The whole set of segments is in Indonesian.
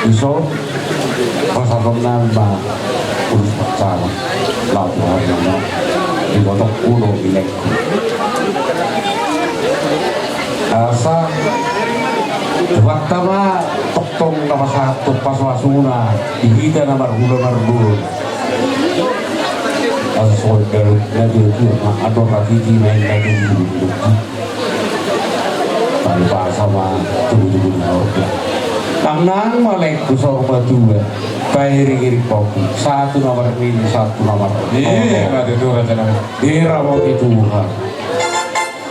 iso pasaronan ba urus pacaran laporan nama di kotok kuno bilek asa waktu mah toktong nama satu pas wasuna dihita nama marhula asa soal dari itu atau rakiti main lagi pada bahasa mah tubuh Tanang malek kusor berdua, kiri kopi, satu nomor ini, satu nomor iya nggak itu katanya di rawat itu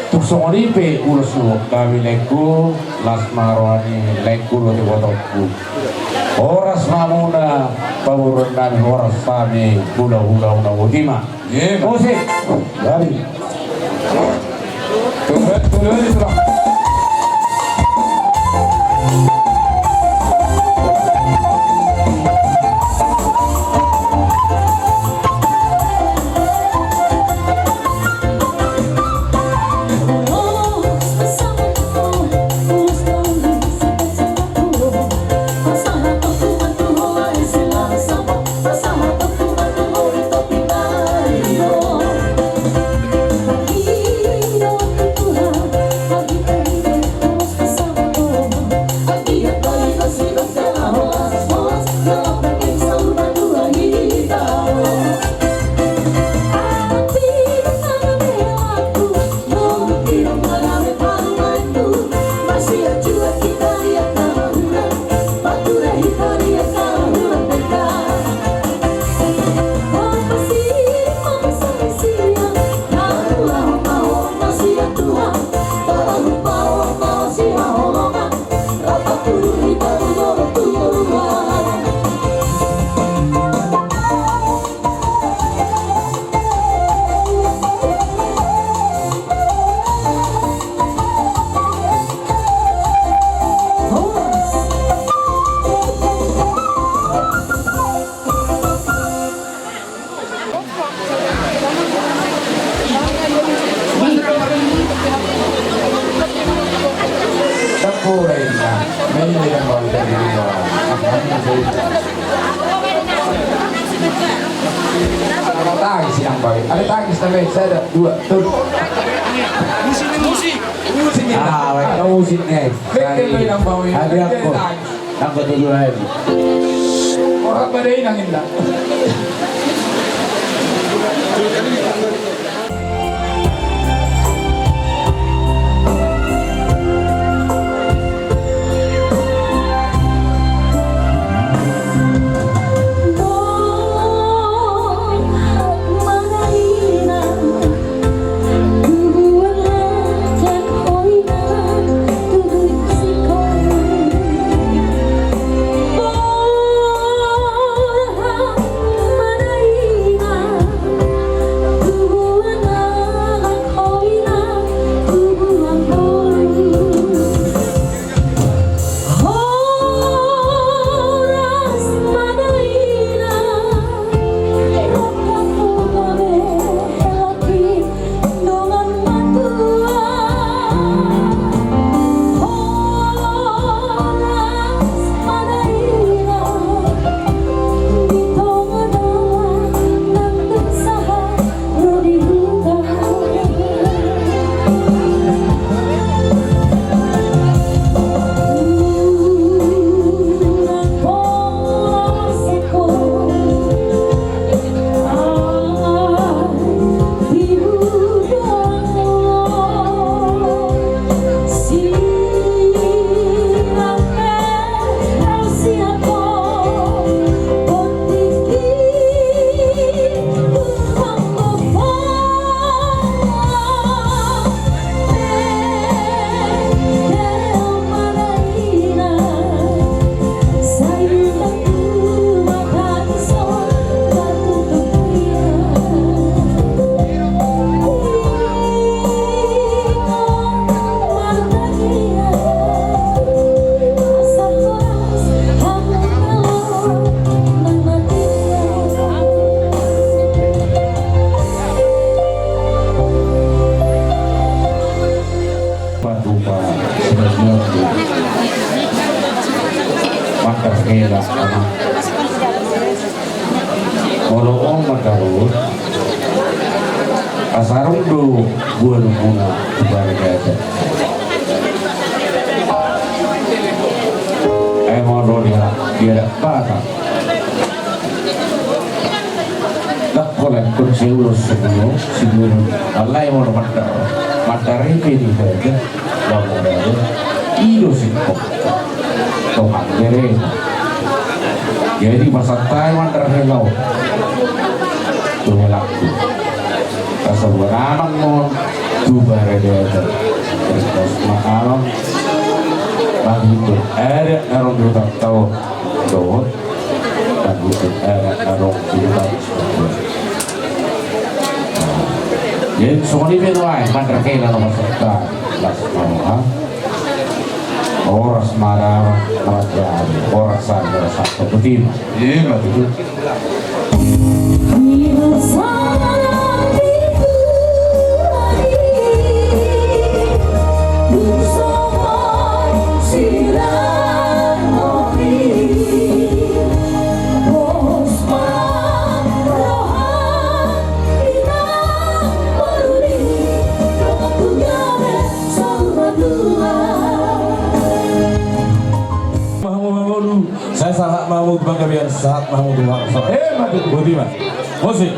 tuk songoni pe ulas lu kami leku las marwani leku lo di botolku oras mamuna pawurun kami oras kami hula utima iya musik dari tunggu di sebelah ada tangis tapi saya ada dua tuh musik musiknya ada aku yang kedua lagi orang pada yang indah Mantar hela sama. Kalau om menurut asarung do gua nunggu keluarga aja. Mau dia apa? Tak boleh kun seulus sebelum Allah yang mau materi ini saja bangun aja itu sih kok tohan kere jadi masa Taiwan terhelau tuh laku rasa beranang mon tuh barada terus malam bagi itu ada orang dulu tak tahu doh dan itu ada orang dulu tak jadi semua ini menuai mantra kena nomor serta las manuha oras marah marah oras sadar satu betul iya betul Saya sangat Mahmud Bangga biar saat Mahmud Waqsa. Mati tuh. Budiman. Musik.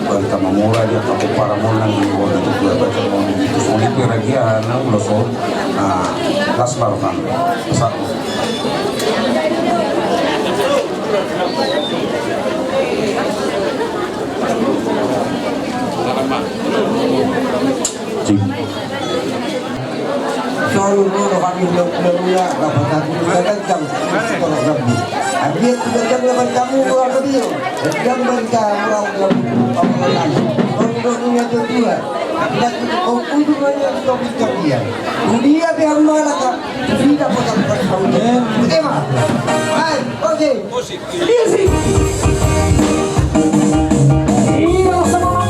Banta mamura dia kapu para monang di bawah itu dua baca mau di itu sulit kira-kira nang loso las marukan satu Solo uno kami lalunya dapat satu kita jam kalau rabu. Habis sudah jam 8 kamu keluar video. Jam berita orang orang orang dunia kedua. Dan kau kudu banyak topik dia. Dia biar mana kak? Tidak potong tahunnya. Bagaimana? Hai, oke. Easy. Iya semangat.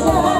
Oh,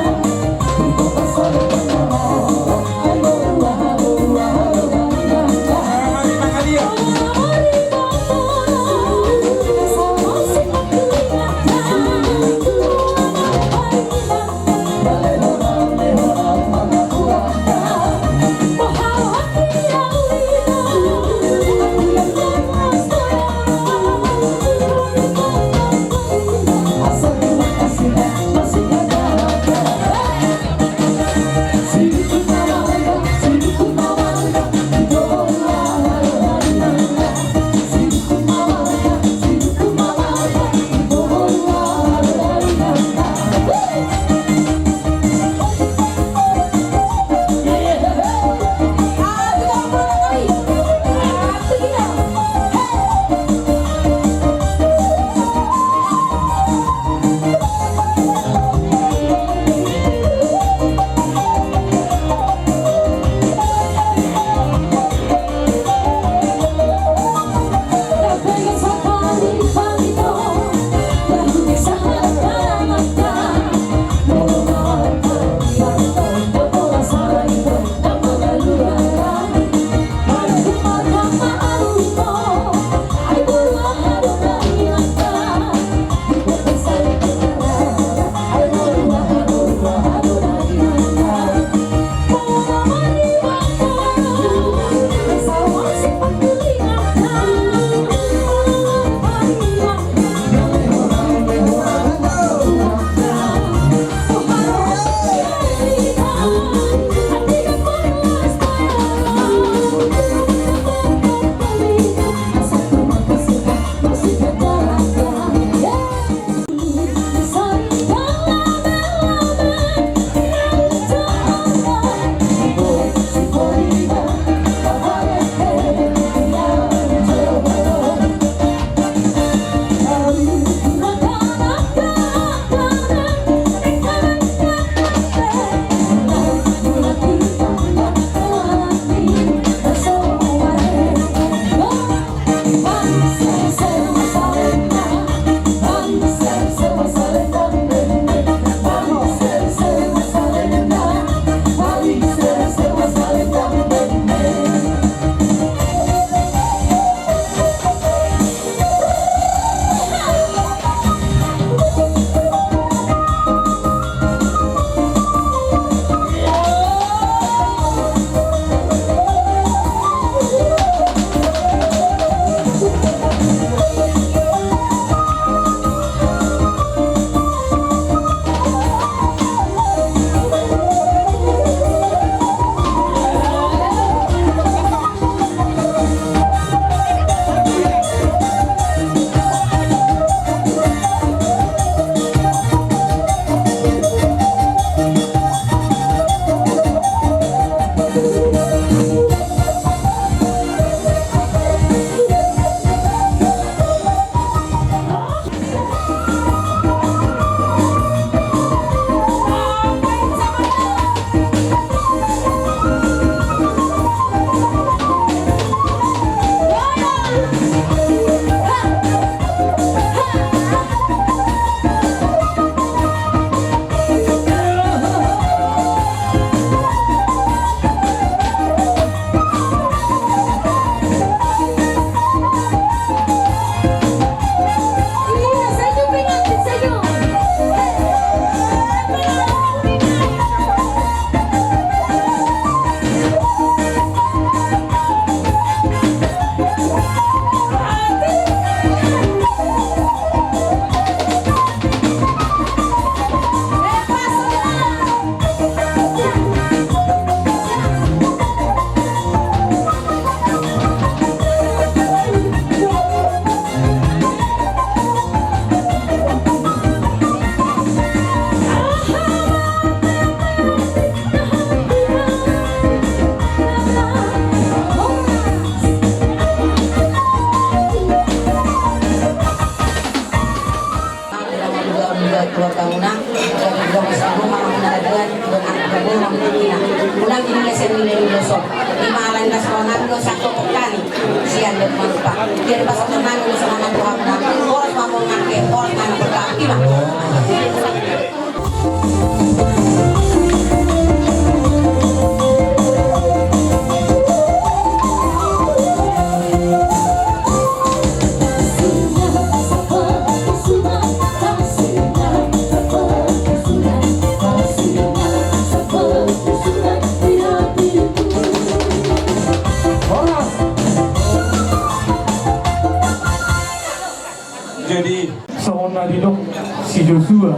Yosua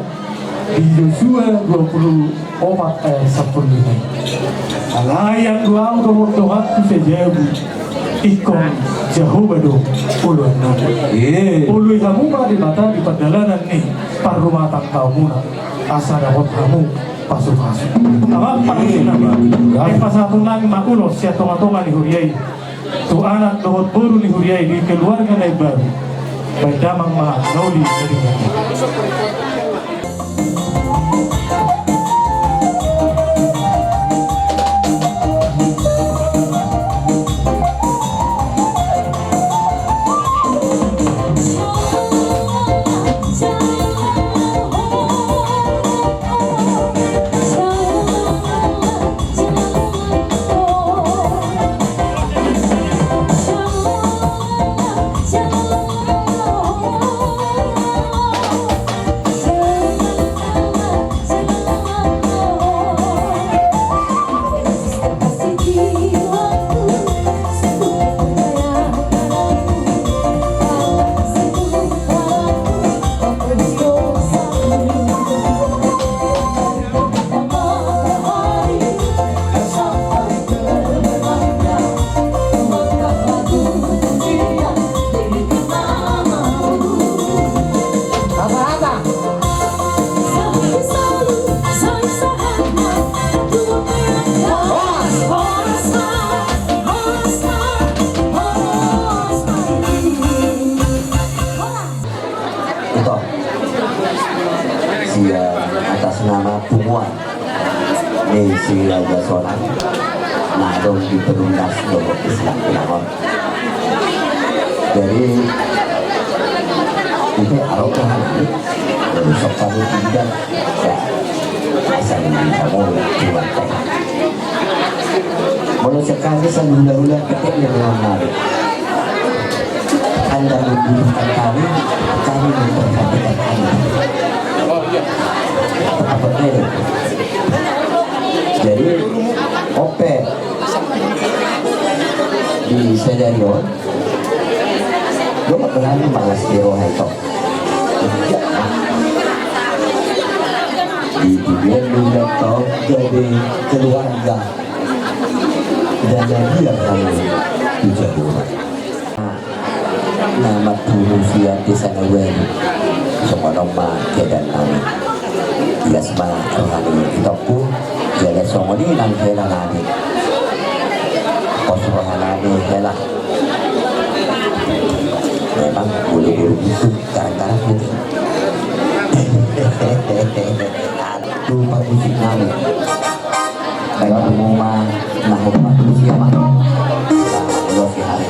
di Yosua 24 ayat 10. Alayang doang doa tu sejabu ikon Jehovah do uluan nabi. Ului kamu di mata di perjalanan nih parumah kamu asa dapat kamu pasuk-pasuk. Apa paling nabi? Pas satu nang makulo siat tonga-tonga ni huriai. Tu anak dohot baru ni huriai di keluarga naik baru. Berdamang maha nauli dari nabi. Atas nama Pumuan ini si Raja Sonan nah dong di perundas domok Islam Penangor jadi itu arokan dari sepadu tidak ya asal ini kamu cuma teh mulai sekali sebulan-bulan ketik yang menarik Anda membutuhkan kami memperhatikan Anda apa ini? Jadi ope di Sedarion lo gak berani malas di Rohaito di dunia dunia tau jadi keluarga dan dia kami di Jawa nama manusia di sana semua nama kedan kami Yasma kami kita pun jadi semua ini nang hela nani posroh nani hela memang bulu-bulu itu gara-gara itu lupa musik nami baik rumah nah rumah manusia mah Allah si hari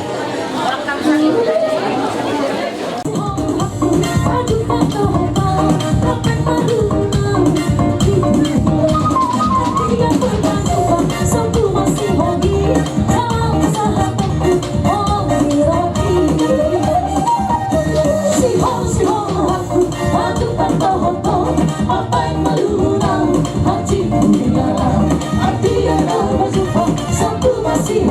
Masih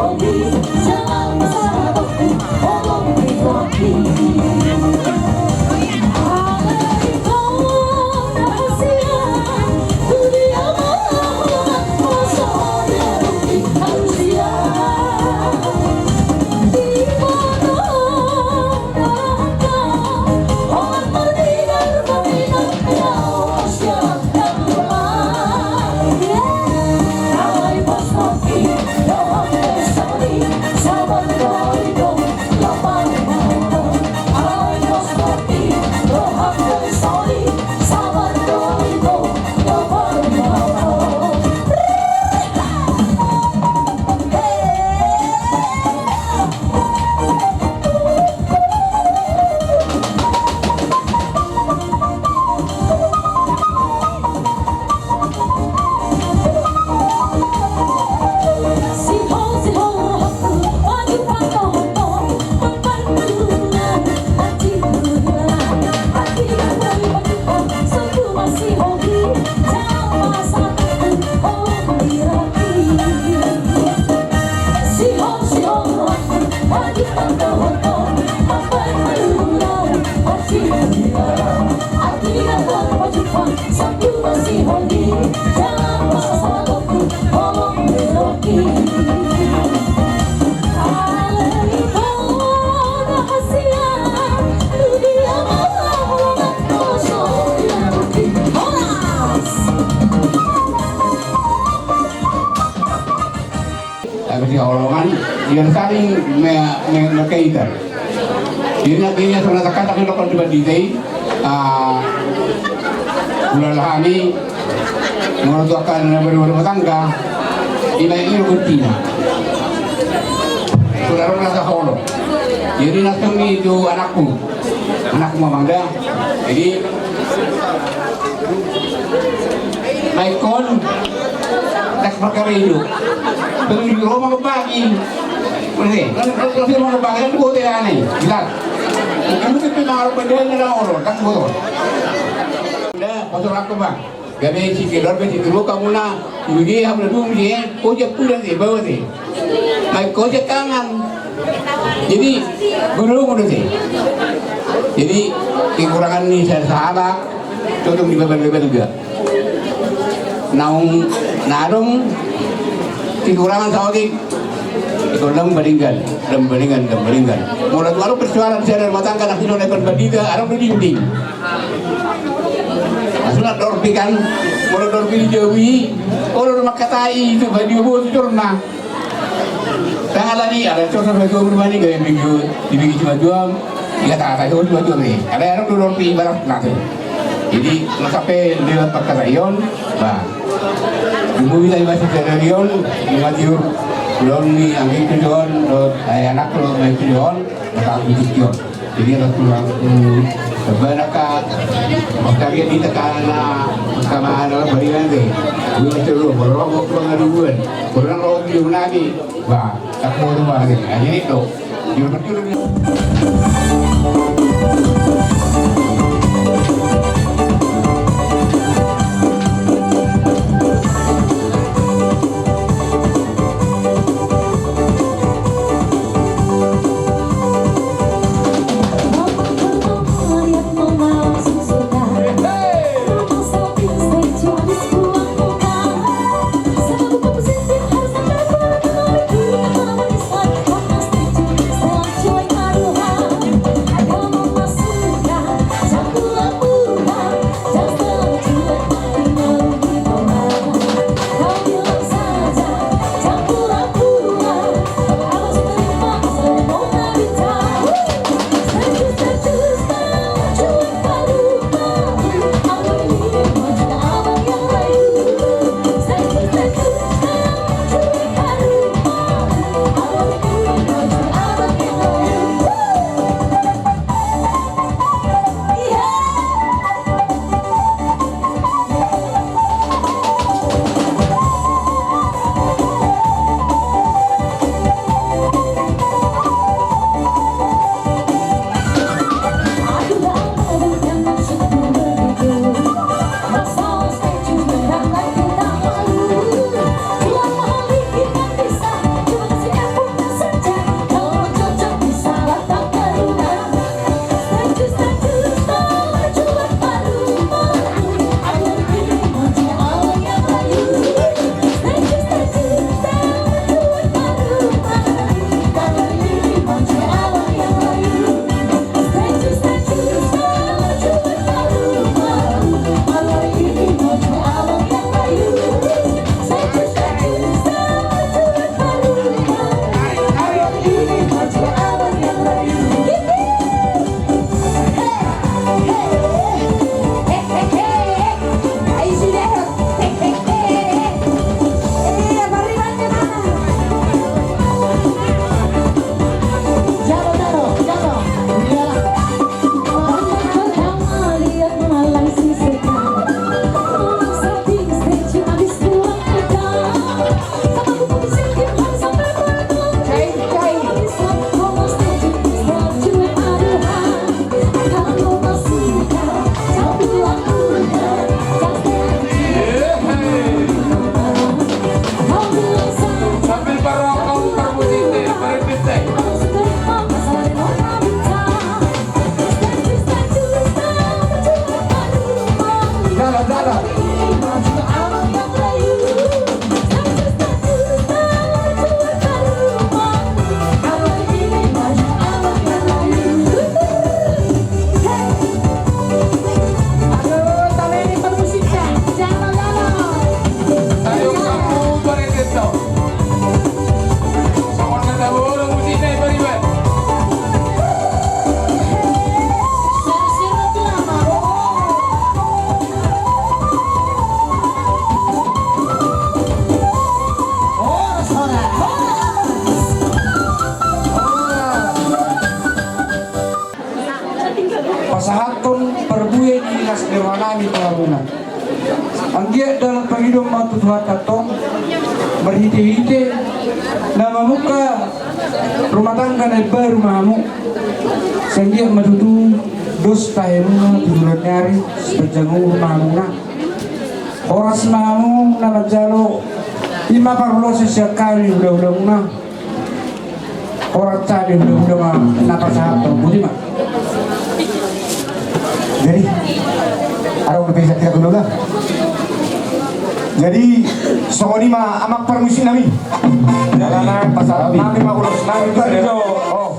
Jangan paksa salahku, oh meloki. Kasi olongan, yan saling magkaitan. Yun na ganyan sa nasakata ko di ba dito ulalahani mengutuakan baru-baru matangga ilai rutina saudara nasa holo jadi nasang itu anakku memang dah jadi Maikon tak perkara itu terus di rumah berbagi kalau dia mau berbagi kan gue tidak aneh jelas kamu kita mau berbagi dengan orang tak gue dah pasal aku bang gabe cikidor be cikidor kamu na yugi hamle dum je ko je pulang sih bawa sih mai ko je kangen jadi guru muda sih jadi kekurangan nih saya sahabat contoh di bebel juga naung nadong kekurangan saudi itu dalam beringgan mulai baru persoalan saya dan matang kan akhirnya lepas badita arah berdinding sunat dorpi kan mulai dorpi dijauhi orang rumah katai itu badi buat itu rumah tengah tadi ada contoh bagi berbani gaya minggu dibikin cuma jual dia tak itu cuma jual nih ada orang dorpi barat nanti jadi sampai lewat perkatayon bah ibu kita masih terlion lima tiur belum nih angin tujuan anak kalau main tujuan maka tujuan jadi ada kurang sebenarnya makanya di tekanan sama ada berikan deh dua terus berrokok pengaduan kurang rokok di lagi bah tak mau rumah lagi jadi itu jual betul Agama masuk nirwanami pengamuna. Anggiat dalam pangidom matu Tuhan tatong berhiti-hiti nama muka rumah tangga na baru mamu sanggiat madudu dos tahemuna bulan nyari seberjangu mamuna oras mamu nama jalo 50 sekali udah muna orang tadi udah napa sahabat budi mah Jadi, ada udah bisa kita dulu lah. Jadi, soal ini mah amak permisi nami. Jalanan pasar nami mah ulos nami itu. Oh.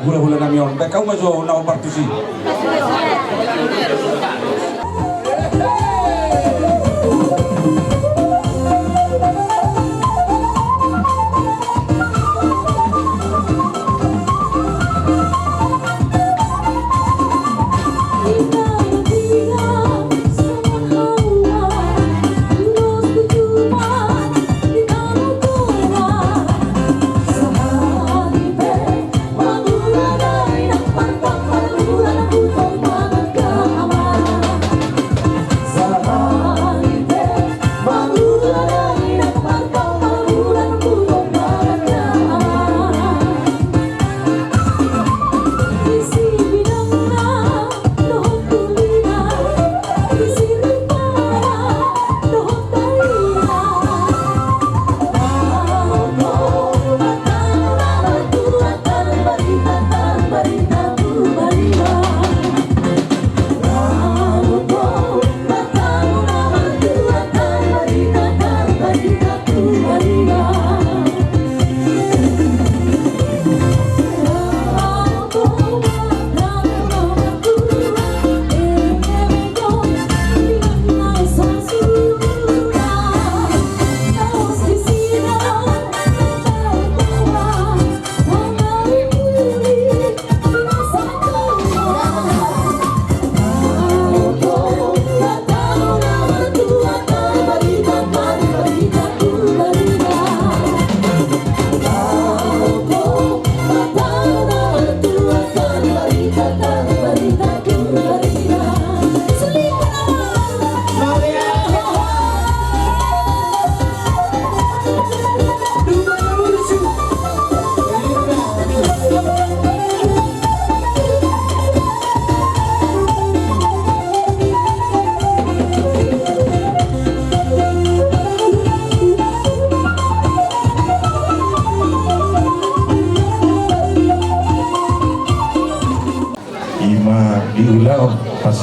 Hula-hula nami on. Kau mazo na partisi. Sehari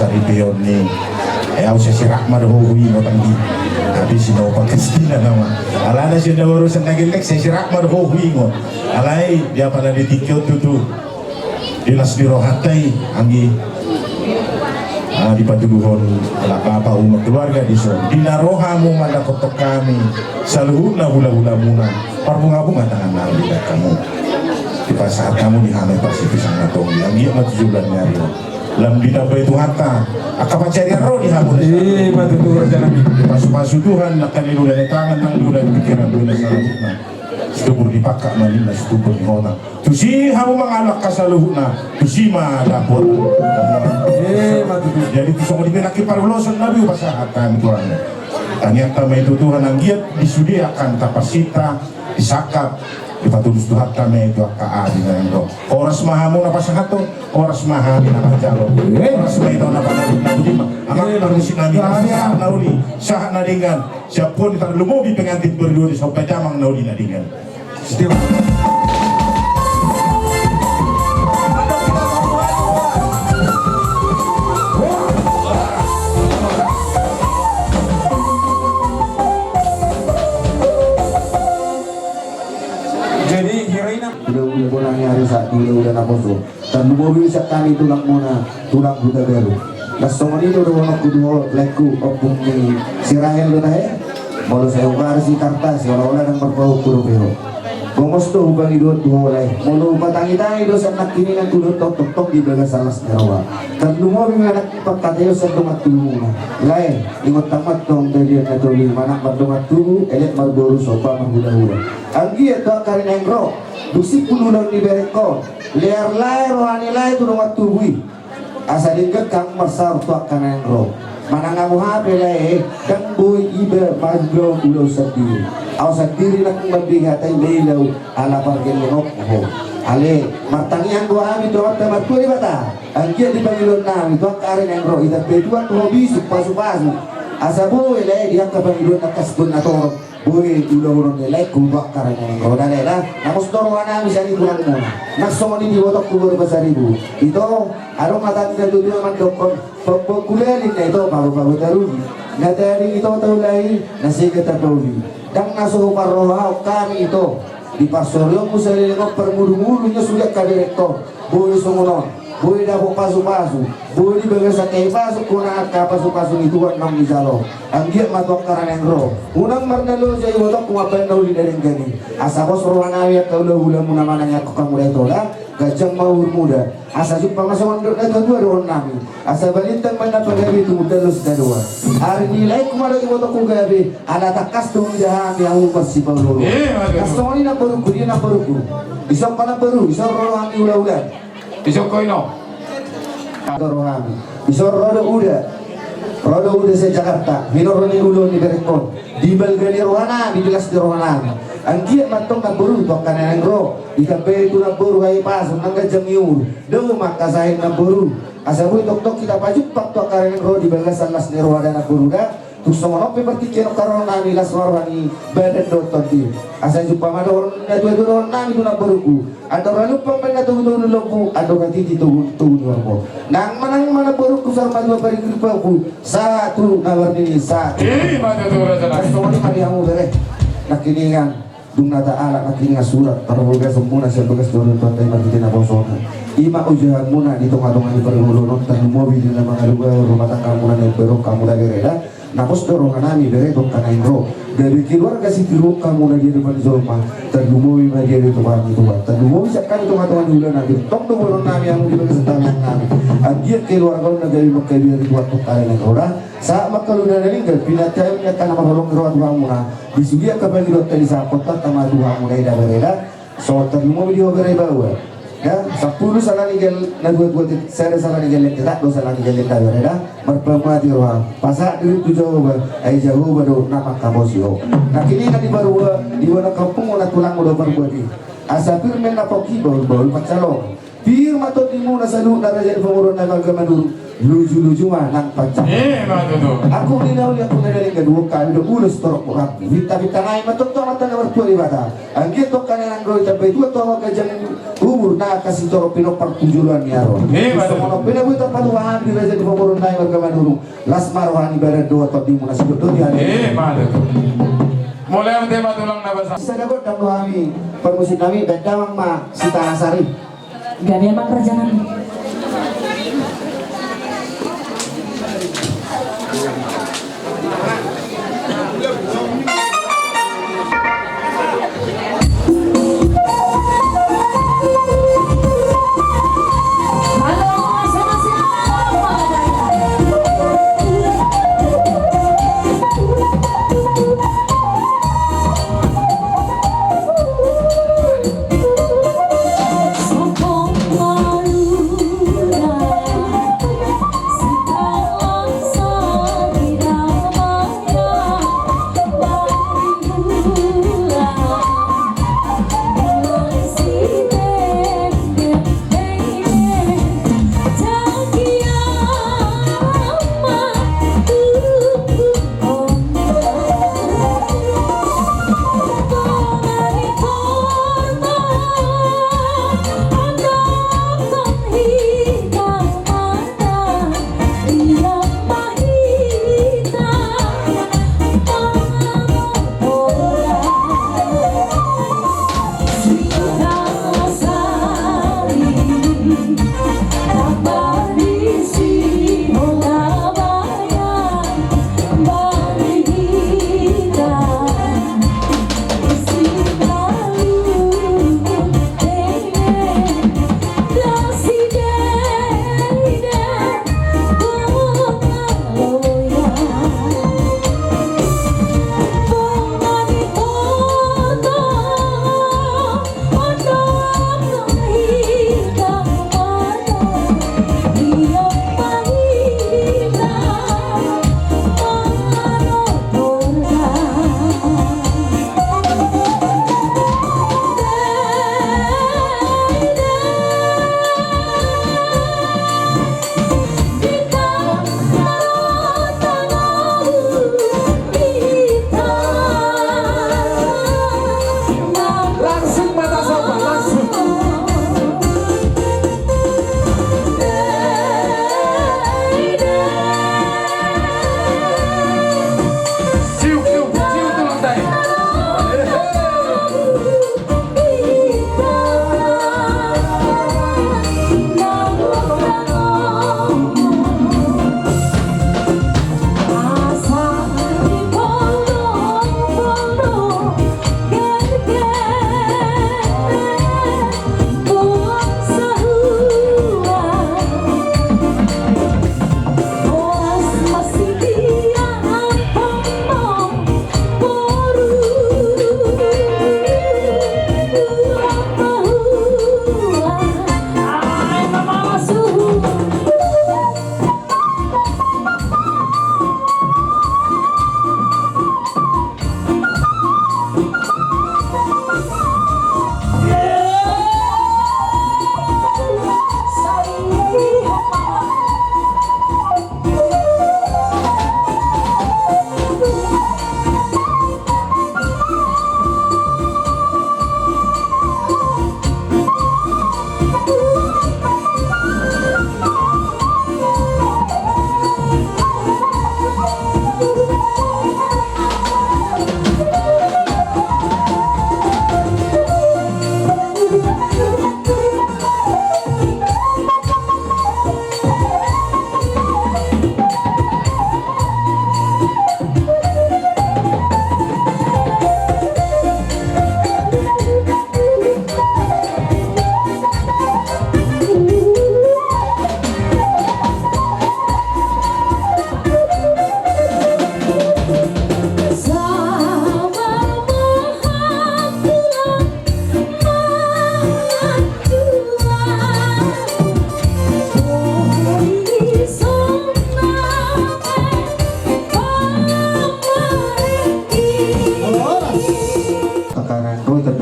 pasar ipion ni ayaw siya si Rahma huwi mo tanggi tapi sino pa Kristina nama ala na siya na urusan nagilek si Rahma huwi mo alay dia pala ditikyo tutu dinas biro hatay anggi di patuluhon lakapa umat keluarga di son dinaroha mo malakotok kami sa luhut na hula-hula muna parbunga-bunga tangan na ulit kamu di saat kamu dihamil pasti pisang natong yang iya matujulan nyari lam dinapa itu hatta akapacari roh dihamun matuturan sa namin. di pasu-pasu Tuhan akan dilulan tangan nang dilulan pikiran dilulan salah stubur dipakak malina stubur di hona tusi hamu mangalak kasaluhuna tusi ma dapur jadi tu semua dibelaki para ulosan nabi pasahatan Tuhan ternyata itu Tuhan ang giat disediakan tapasita disakap dipatulus Tuhan kami itu ka di nang oras mahamu na pasahato oras mahami na pajalo oras may ito na panalo na budima ang marusin namin sa nauli sa nadingan siya po nitang lumubi pengantin berdua sa pajamang nauli nadingan still udah pulang hari saat udah naposo dan mobil sak kami tulang buta baru lasongan itu udah mau kudu leku opung ni sirahel udah ya mau saya ubar si kartas orang-orang yang berbau puru pero gomos tuh ubang itu tuh oleh mau patangi-tangi dosa nak kini kan kudu tok di belakang salah serawa dan lu mau anak pakateo sa tumat tuh lain ingat tamat dong dari yang tuli mana berdomat tuh elet marboru sopa mahula-hula anggi itu akarin engro dusi punulong ni bereko lear lair rohani lair tu rumah tubuhi asa dingkat kang marsar tuak kanan ro mana ngamu hape lair kang boy iba maglo ulo sendiri aw sendiri nak membihatai beliau ala pargen lenok ho ale martangian dua ami doa temat kuri bata angkia di pangilon nami tuak karin yang ro ida pedua tu hobi supasu asa boy lair dia ka pangilon nakas pun atau boleh ulang-ulang nilai kubak karena yang roda lela namus dorwana misalnya kurang muna naksomoni di botok kubur besar ibu itu arung mata tidak tujuh mandokon pekuliarin itu baru-baru taruhi nadari itu tahu lain nasi kita tahu dan nasuh parroha kami itu di pasoryo musalilingok permulu-mulunya sudah kaderektor boleh sungunon boleh dapok pasu-pasu boleh bagasa kay pasu kuna ka pasu-pasu itu kan nang misalo ang giat matok karaneng ro unang marnalo jay wotok kumapan daw di daring gani asa ko sorwana ya kaulo hula muna mananya ko kamulay tola gajang mawur muda asa jumpa masawan do na dua ron nami asa balintang man napagabi tumudalos na dua hari nilai kumalagi wotok ko gabi ala takas tung jahan yang umasipaw lolo kasoni na paruku dia na paruku isang pa na paru isang rolo ang ula-ula Isok ko ino. Rohani. Isor roda udah sa Jakarta. Minoro ni ulo ni Berekon. Di Balgani Rohana, di Bilas di Rohana. Ang kiat matong naburu to kanan ro. Ikape itu naburu ay paso nang gajang yun. Daw makasahin naburu. Asabu tok kita pajuk pak to kanan ro di Balas Alas ni Rohana naburu da. Tusong ono pe partikeno karon nami las warwani badan doton di asa jumpa mador na dua nami tuna baruku ada orang lupa pernah tunggu lobu ada orang titi tunggu warmo nang mana baruku sama dua pari gripaku satu nawar ini satu Matuturan sa namin. Tusong oni mali amu bere nakiningan Dungna ta'ala nakiningan surat tarboga sempuna sa bagas doon pantay martitina bosona ima ujahan muna dito ngadongan di perulunon tan mobil na mga lugar rumah tangga muna na berok kamu lagi reda napos dorongan nami beretok kanain ro dari keluarga si tiru kamu lagi depan zolma terlumui lagi di tuan itu terlumui sakkan itu matuan dulu nabi tok tu boron nami yang di bagian tangan nami agiat keluarga negari makai biar itu waktu kalian ora saat makalu dari lingkar pinatay nya kana maholong ro tuang muna disudia ka bagi dot tadi sa kota tama tuang muna ida bereda so terlumui video bereba ya 10 salah nigel na dua saya salah nigel tidak do salah nigel ta bereda merpamati roha pasak diri tu jauh ai jauh bado nama kabosio nah kini na di baru di wana kampung ona tulang udah berbuati asa firmen na poki baul pacalo firma to timu na sanu na raja pemurun na magkamanuru luju-luju nang pacar Matutu. aku dinawli aku na rin kadua kami do ulos torok mo kap vita ngai matok to mata na wartu ibada angit to kanan roy tapi itu to magajang umur na kasih torok pinok perkunjulan ni aro sono pinabu to paluhan di raja pemurun na magkamanuru las marwani barad do to timu na sido dia Matutu. Mulai ang tema tulang nabasa. Sa dagot ang kami permusik kami dadawang ma si Tanasari. Gabi emang kerja nanti. Halo, sama siapa? Sokong malu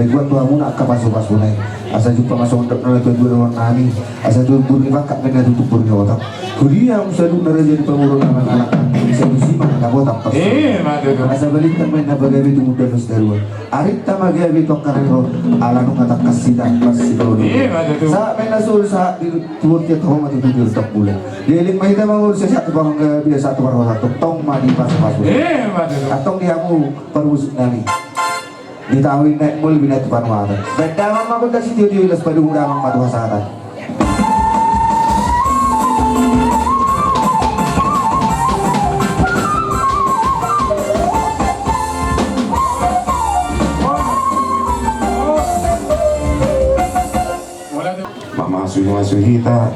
buat tuamu nak kapas naik asa jumpa masuk untuk nolak dua orang nani asa tuh purni bakak dengan tutup purni otak kuliah musaduk nara jadi pengurus anak-anak bisa musiman kamu tak pas Madu. asa balik temen nabagawi itu muda nus darua arit tamagawi tokarero ala nu kata kasida masih kalau Madu. sa menasul sa di turut ya tahu mati tujuh tak bulan dia lima itu mau satu bangga biasa satu orang satu tong madi pas Madu. atong diamu perusuk nali ditawin naik mul binat panwara bedamang mabon kasi tiyo ilas padu udamang matuhasatan Mamasuhi kita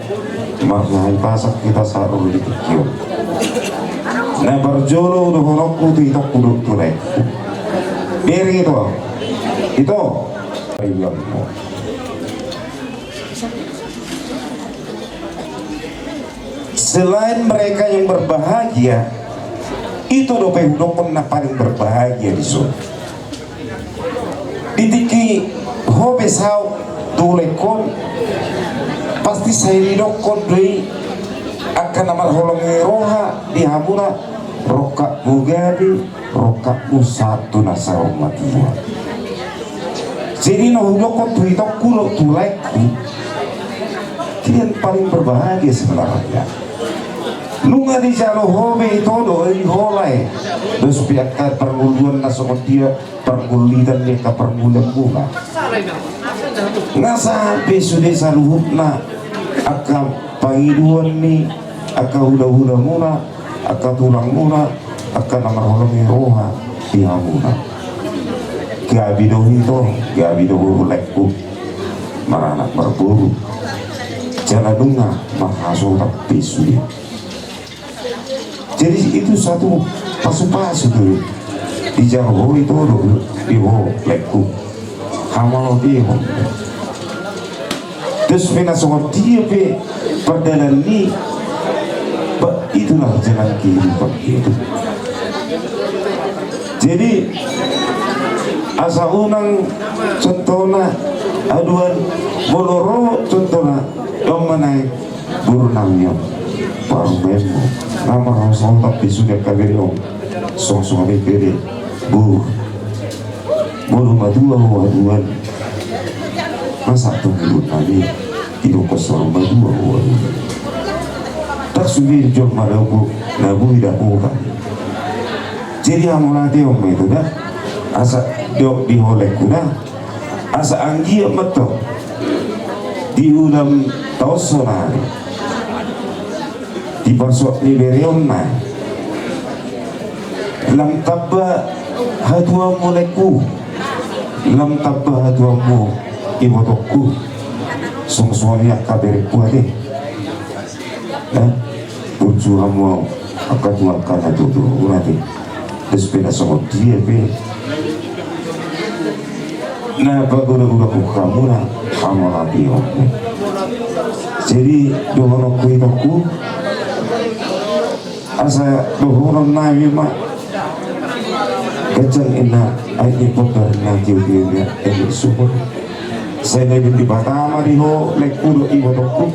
marnahay pasak kita sa ulo di kikyo na barjolo do honokku tu itok puduk tunay biring itu ayam mo selain mereka yang berbahagia itu do pehudokon na paling berbahagia di surga ditiki hobe sao tulekon pasti saya didokon doi akan namar holongi roha di hamuna rokak mugabi rokak satu nasa matua jadi nahudokon tu itu kulo tuleku kalian paling berbahagia sebenarnya nunga di jalo hobe itu doi holai terus biarkan perguluan nasokot dia pergulidan dia ke pergulian bunga nggak sampai sudah saluhutna aka pangiduan ni aka hula-hula muna aka tulang muna aka namar holongi roha ihamuna gabidohi lekku maranak berburu jalan dunga mahasota pisui jadi itu satu pasu-pasu tuh di jauh itu di lekku hamal dia terus mina soal dia pe perdalan ni itulah jalan kehidupan itu jadi asa unang contohna aduan boloro contohna dong menaik burunangnya parumemu nama rasul tapi sudah kabiri om song-song kabiri bolu madua waduan masa tunggu tadi itu kosong madua waduan tak subir jom malabu nabu tidak bukan jadi amunati om itu dah asa dok diholek kuda asa anggi meto di ulam tausonari di pasok liberion na lam tabba hadwa moleku lam tabba hadwa mo ibotokku song-songnya kabere kuade unsur mo akatwa kana tutu urati despeda sama dia pe na bagula-gula kukamuna hamalati omne jadi dohono kuitoku asa dohono nabi ma kacang ina ay ipodar na kiyo-kiyo ini sumur saya nabi di Batama diho lekudo ibotokku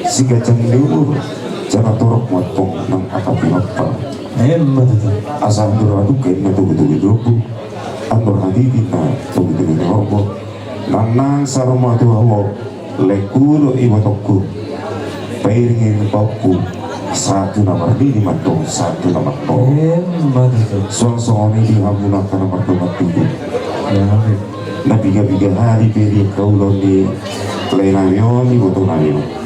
si kacang diulur cara torok matpong ng akapinapal asal duradukin na tugu-tugu andor hadidin na tugu-tugu na hobo nanang sa rumatu hawo lekudo ibotokku pairingin pauku satu nomor di matong satu nomor to soal-soal ini dihamunakan nomor tujuh na biga-biga hari peri kaulon di lainamyon ibotong namin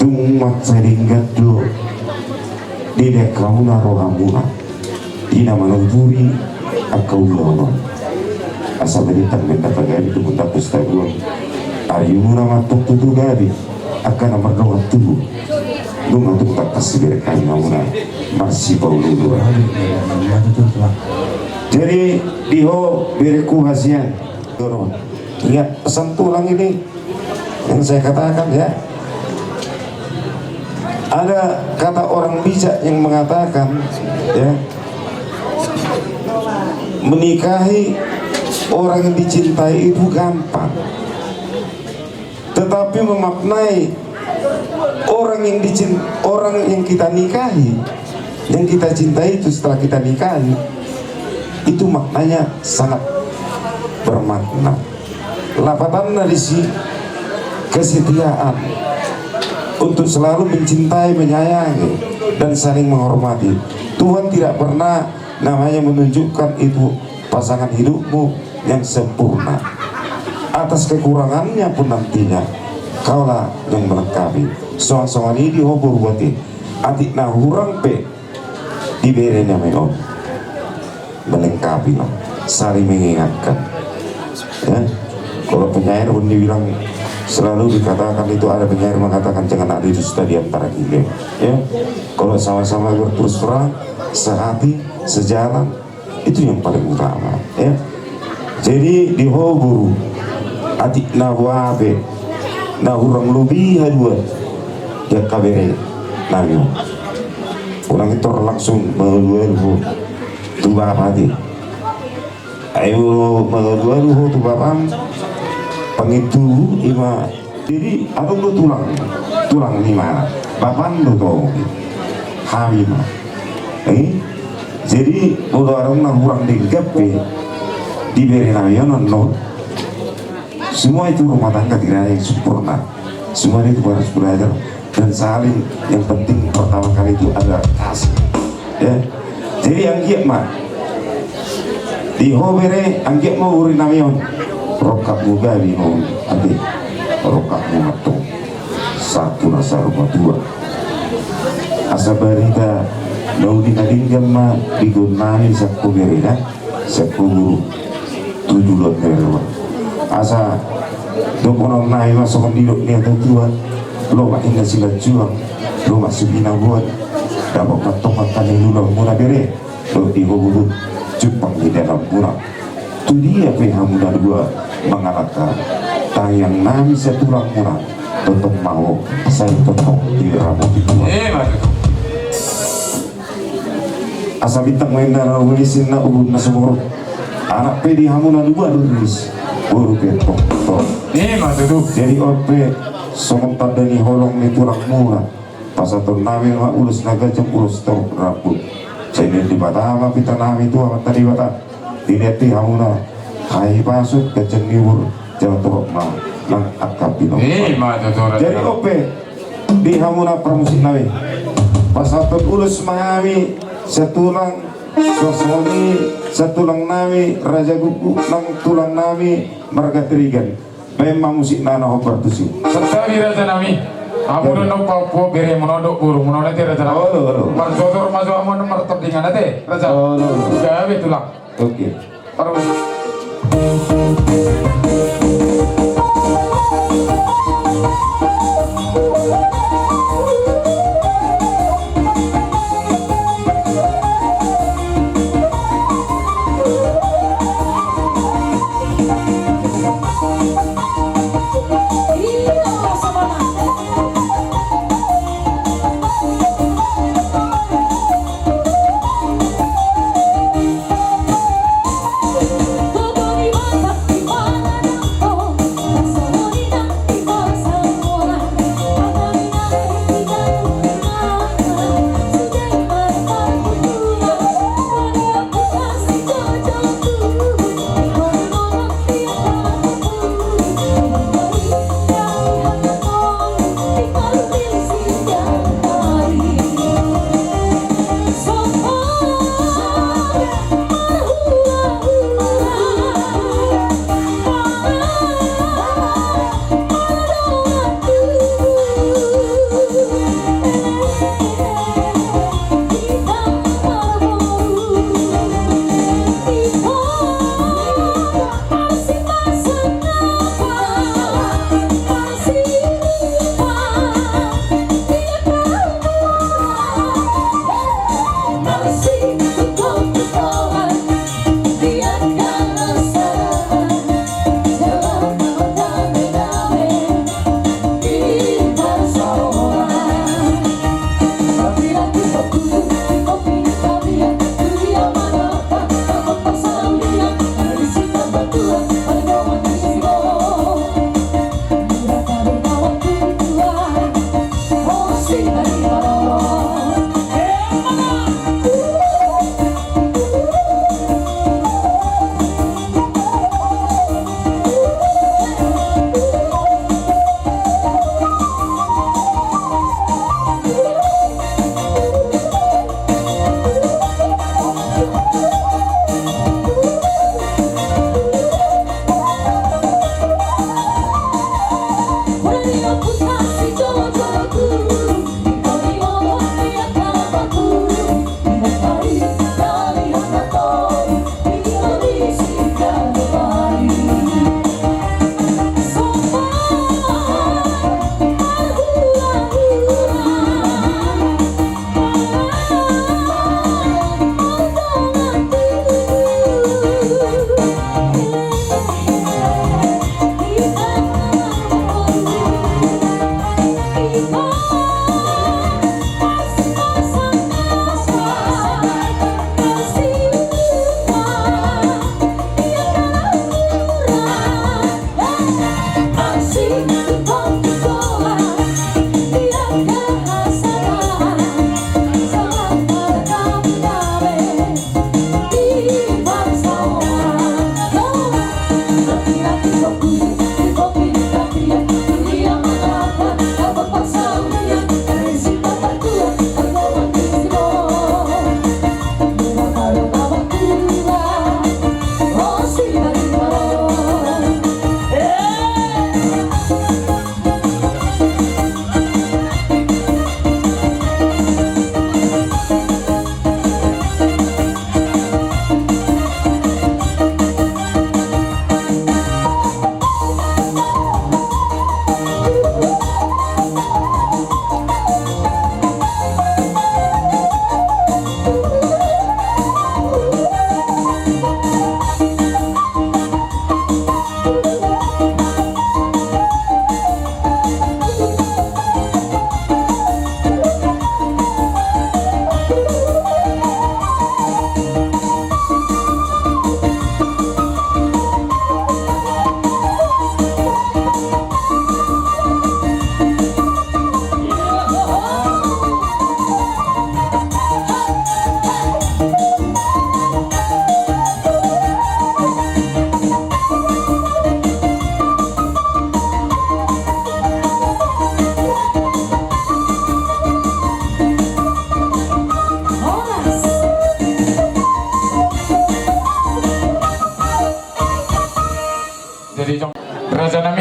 tumat saringgat do di dekauna rohamuna ina manuturi akaulono asa beritan benda pagari tu bunda pustaguan ayumuna matuk tutu gabi akan nomor dua tubuh dunga tu tak kasih berkain namuna masih paululu jadi diho bereku hasian dorong ingat pesan tulang ini yang saya katakan ya ada kata orang bijak yang mengatakan ya menikahi orang yang dicintai itu gampang, tetapi memaknai orang yang kita nikahi, yang kita cintai itu setelah kita nikahi, itu maknanya sangat bermakna. Lapatanna di sini kesetiaan untuk selalu mencintai, menyayangi, dan saling menghormati. Tuhan tidak pernah namanya menunjukkan itu pasangan hidupmu yang sempurna. Atas kekurangannya pun nantinya kaulah yang melengkapi. Soal-soal ini dihobor buati atik na hurang pe diberenya meon melengkapi lah, saling mengingatkan ya. Kalau penyair pun dibilang selalu dikatakan itu, ada penyair mengatakan jangan ada dusta di antara kita ya. Kalau sama-sama berterus terang, sehati, sejalan, itu yang paling utama ya. Jadi dihobur atik na wabe na hurang lebih hadua dia kabere nami pulang itu langsung mengeluarkan tu bapak hati ayo mengeluarkan tu bapak pengitu ima. Jadi ada lu tulang lima bapak lu tuh hamil jadi kalau orang nak kurang digape diberi nama non semua itu rumah tangga tidak ada yang sempurna, semua itu harus belajar dan saling. Yang penting pertama kali itu ada kasih ya. Jadi anggiat mah di hobere anggiat mau uri namion rokak muga di ho ade rokak muga satu rasa rumah dua asa barita daudi nadinggam mah digunani sakku berena sakku guru 7 lot nerwa asa dong orang naik masuk hidup ni atau tua lo mak ingat sila juang lo mak subina buat dapat katokan kali lulang murah bere lo ihobubut Jepang di dalam murah tu dia pihak muda dua mengalahkan tayang nami setulang murah tetap mau saya tetap di rambut itu asa bintang main darah wilisin na ubun na sumur anak pedi hamuna dua lulis baru ketok jadi ope sementara dari holong ni tulang murah pasatun nami ma ulus naga jam ulus tor rambut jadi di batama pita nami tu amat tadi bata dineti hamuna hai pasut keceng niwur jawa torok ma lang akapino jadi ope di hamuna pramusik nawi pasatun ulus mahami setulang sosoni setulang nami raja gugu nang tulang nami marga terigan memang musik nana hobar tusi Setawi raja nami amun no papo bere monodok buru monodok raja nami marjotor masuk amun martop dengan ate raja gawe tulang oke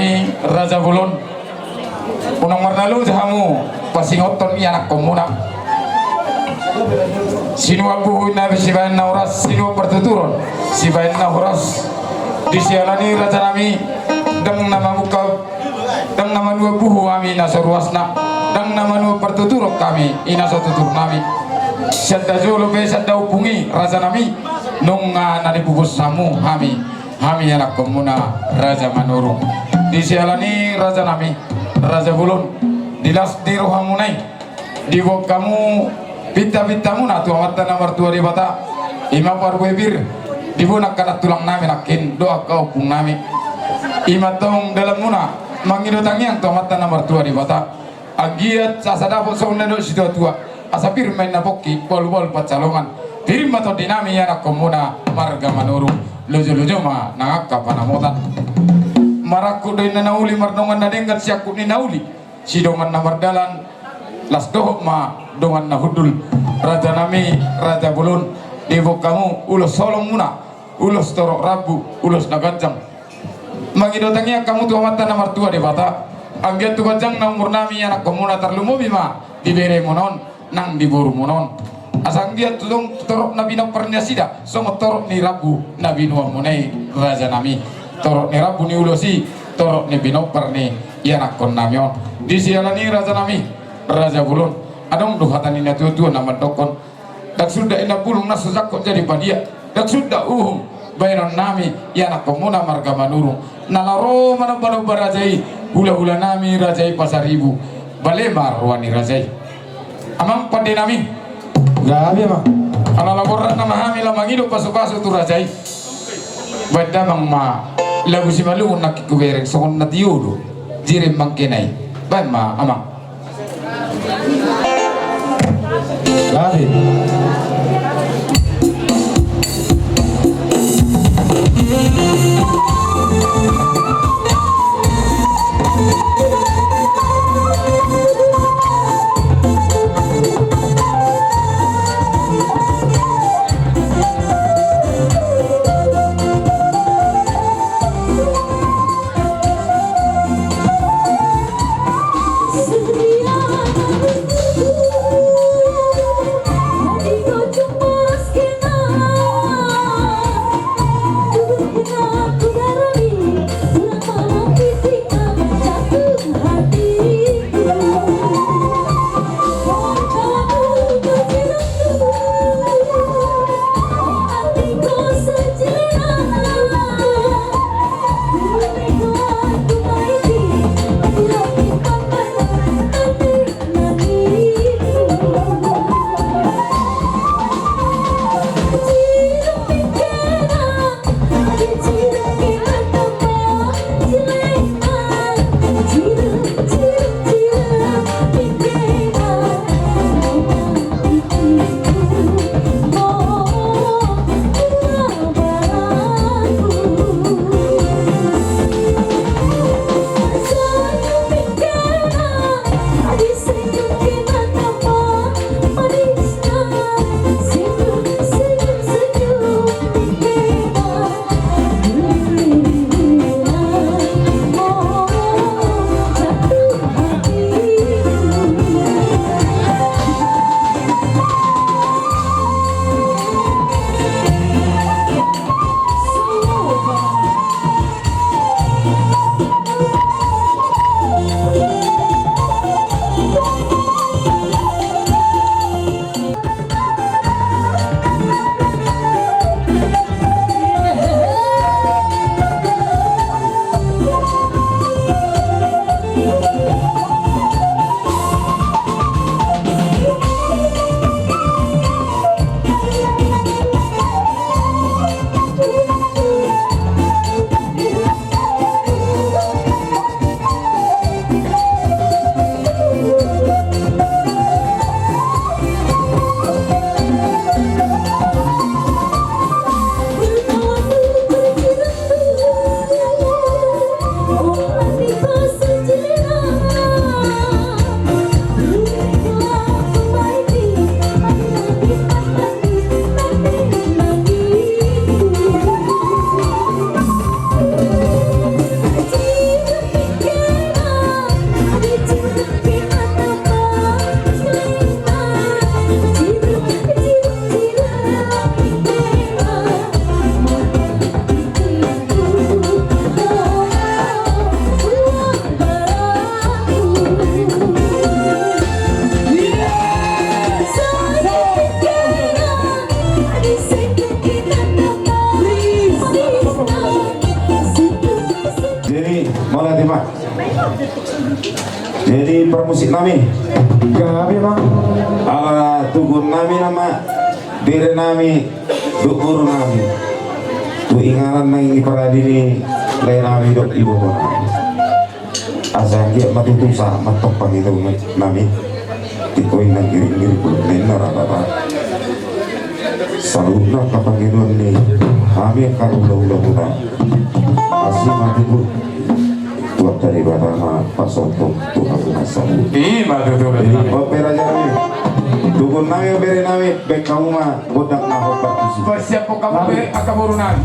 nami Raja Bulun unang marnalu jahamu pasingoton anak komuna sinua buhu nabi sibayan na oras sinua pertuturon sibayan na oras disialani Raja nami dang nama muka dang nama dua buhu kami nasaruasna dang nama dua pertuturok kami inasatutur nami sadda jolo be sadda hubungi Raja nami nunga nani bubus samu kami anak komuna Raja Manurung disialani Raja nami Raja Bulun dilas di rohamunai di bok kamu pita-pita muna tu amatan nomor 2 di bata ima parwebir di bunak kana tulang nami nakin doa kau pung nami ima tong dalam muna mangidotang yang tu amatan nomor 2 di bata agiat sasada po sa unado sido tua asapir main napoki bol-bol pacalongan pirim atau dinami anak komuna Marga Manurung lojo-lojo ma nangaka panamotan maraku doy na nauli mardongan na denggat siyaku ni nauli sidongan na mardalan las dohok ma dongan na hudul Raja nami Raja Bulun dibok kamu ulos solong muna ulos torok rabu ulos nagajang mangidotangnya kamu tu amatan na martua di bata anggiat tu gajang na umur nami anak komuna terlumubi ma dibere monon nang diburu monon asang dia tulung torok nabi na pernyasida songo torok ni rabu nabi nuwa munai Raja nami torok ni rabu ni ulosi torok ni binoper ni anak kon namion disialani Raja nami Raja Bulun adong duhatan ina tua nama dokon dak sudah ina bulung na sejak kok jadi padia dak sudah bayaran nami anak komuna Marga Manurung nalaro mana bano barajai hula-hula nami rajai pasar ibu balemar wani rajai amang pande nami gabi mah ala laporan nama kami lamang hidup pasu-pasu tu rajai badamang ma lagu si malu nak kubereng songon natiudu jirim mangkenai baik ma amang gabi Setia Jadi permusik nami Gabi bang. ala tugun nami nama bere nami dukuru nami tu ingaran nang para dini lain nami dok ibu nami asal dia matutusa matok pang itu nami tikoin nang kiri pun lain narata salutna kapangiron ni kami karulah-ulah asli mati pun buat dari barama pasontok Tuhan asal jadi opera jalan dukun nami beri nami baik kamu mah bodak nahok partisi Siap po kamu be akaburunan.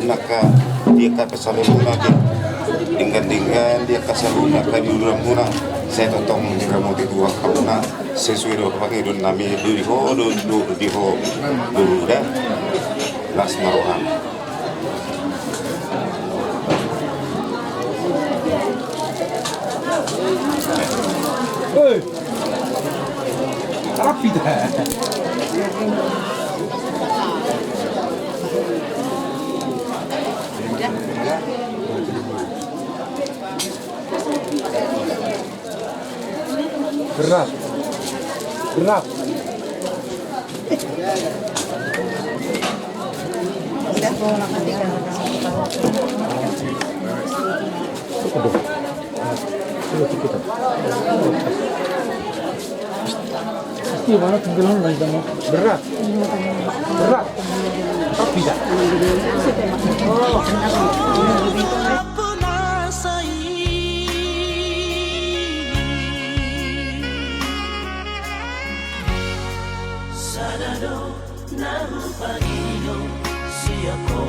naka dia ka kasaluna dengan dia kasaluna ka di ulang muna saya totong jika mau dua kauna sesuai dengan pakai don nami di ho di ho dah las marohan rapi dah. Berat. Gimana tenggelam lagi kamu? Berat. Tapi dah. Sadado na upagino siya ko